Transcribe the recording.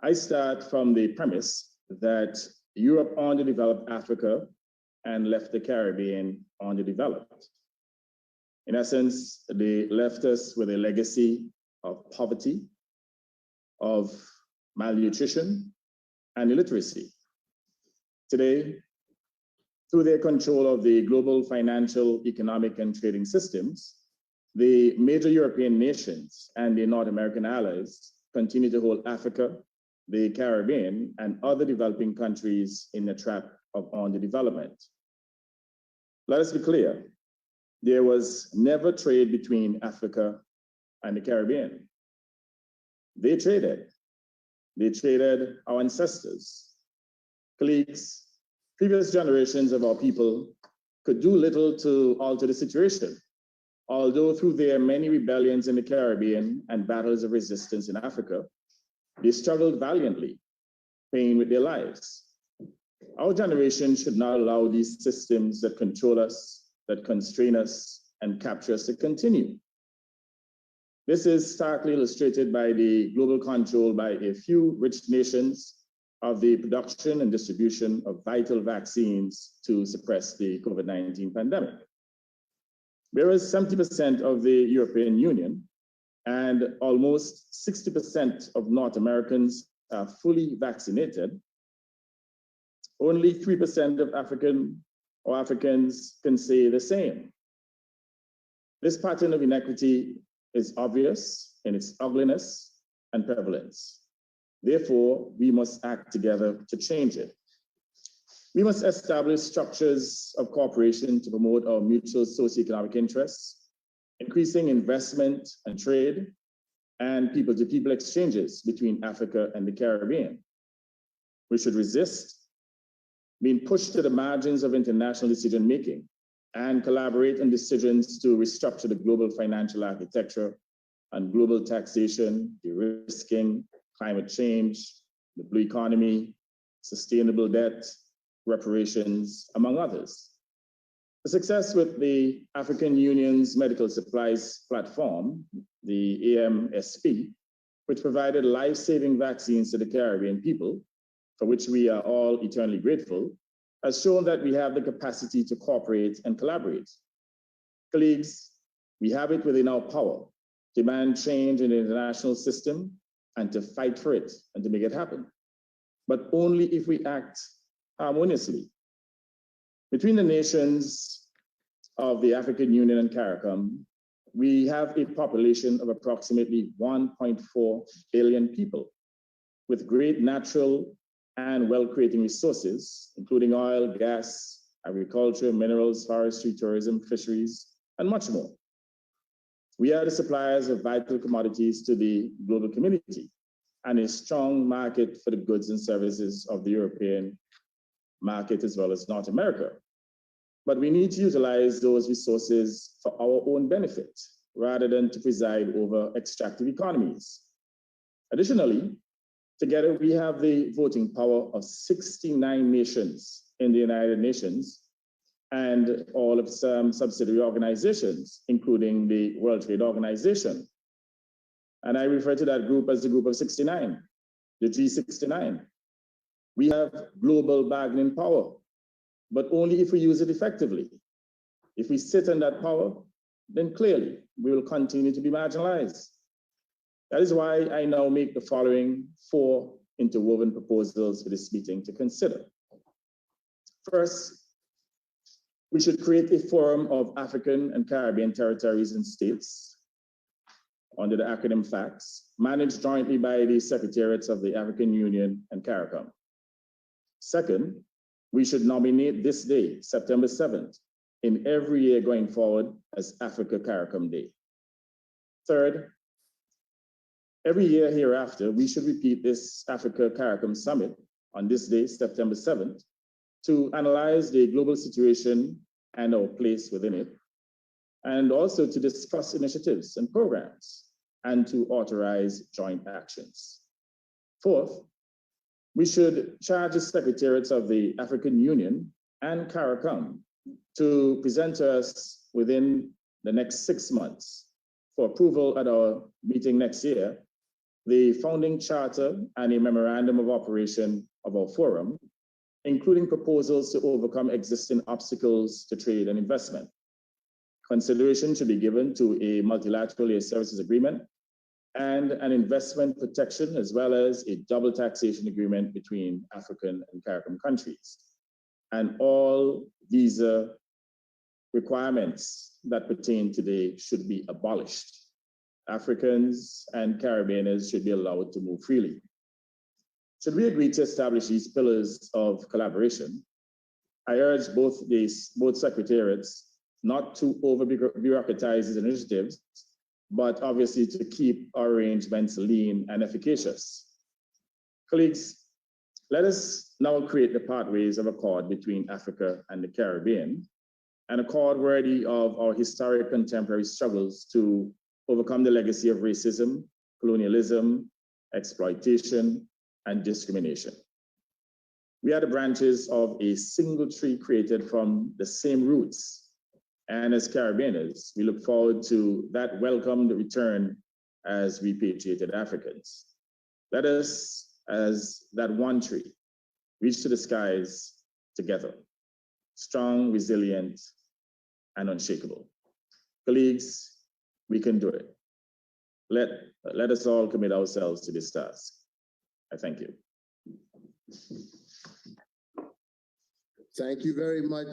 I start from the premise that Europe underdeveloped Africa and left the Caribbean underdeveloped. In essence, they left us with a legacy of poverty, of malnutrition, and illiteracy. Today, through their control of the global financial, economic, and trading systems, the major European nations and their North American allies continue to hold Africa, the Caribbean, and other developing countries in the trap of underdevelopment. Let us be clear, there was never trade between Africa and the Caribbean. They traded our ancestors. Colleagues, previous generations of our people could do little to alter the situation, although through their many rebellions in the Caribbean and battles of resistance in Africa, they struggled valiantly, paying with their lives. Our generation should not allow these systems that control us, that constrain us, and capture us to continue. This is starkly illustrated by the global control by a few rich nations of the production and distribution of vital vaccines to suppress the COVID-19 pandemic. Whereas 70% of the European Union and almost 60% of North Americans are fully vaccinated, only 3% of Africans can say the same. This pattern of inequity is obvious in its ugliness and prevalence. Therefore, we must act together to change it. We must establish structures of cooperation to promote our mutual socioeconomic interests, increasing investment and trade, and people-to-people exchanges between Africa and the Caribbean. We should resist being pushed to the margins of international decision-making and collaborate on decisions to restructure the global financial architecture and global taxation, de-risking, climate change, the blue economy, sustainable debt, reparations, among others. The success with the African Union's medical supplies platform, the AMSP, which provided life-saving vaccines to the Caribbean people, for which we are all eternally grateful, has shown that we have the capacity to cooperate and collaborate. Colleagues, we have it within our power to demand change in the international system and to fight for it and to make it happen, but only if we act harmoniously. Between the nations of the African Union and CARICOM, we have a population of approximately 1.4 billion people with great natural and wealth-creating resources, including oil, gas, agriculture, minerals, forestry, tourism, fisheries, and much more. We are the suppliers of vital commodities to the global community and a strong market for the goods and services of the European market as well as North America. But we need to utilize those resources for our own benefit rather than to preside over extractive economies. Additionally, together we have the voting power of 69 nations in the United Nations and all of some subsidiary organizations, including the World Trade Organization. And I refer to that group as the group of 69, the G69. We have global bargaining power, but only if we use it effectively. If we sit on that power, then clearly we will continue to be marginalized. That is why I now make the following 4 interwoven proposals for this meeting to consider. First, we should create a forum of African and Caribbean territories and states under the acronym FACTS, managed jointly by the Secretariats of the African Union and CARICOM. Second, we should nominate this day, September 7th, in every year going forward as Africa-CARICOM Day. Third, every year hereafter, we should repeat this Africa-CARICOM Summit on this day, September 7th, to analyze the global situation and our place within it, and also to discuss initiatives and programs, and to authorize joint actions. Fourth, we should charge the Secretariats of the African Union and CARICOM to present to us within the next 6 months for approval at our meeting next year, the founding charter and a memorandum of operation of our forum, including proposals to overcome existing obstacles to trade and investment. Consideration should be given to a multilateral aid services agreement and an investment protection, as well as a double taxation agreement between African and CARICOM countries. And all visa requirements that pertain today should be abolished. Africans and Caribbeans should be allowed to move freely. Should we agree to establish these pillars of collaboration, I urge both secretariats not to over-bureaucratize these initiatives, but obviously to keep our arrangements lean and efficacious. Colleagues, let us now create the pathways of accord between Africa and the Caribbean, an accord worthy of our historic contemporary struggles to overcome the legacy of racism, colonialism, exploitation, and discrimination. We are the branches of a single tree created from the same roots. And as Caribbeans, we look forward to that welcomed return as repatriated Africans. Let us, as that one tree, reach to the skies together, strong, resilient, and unshakable. Colleagues, we can do it. Let us all commit ourselves to this task. I thank you. Thank you very much.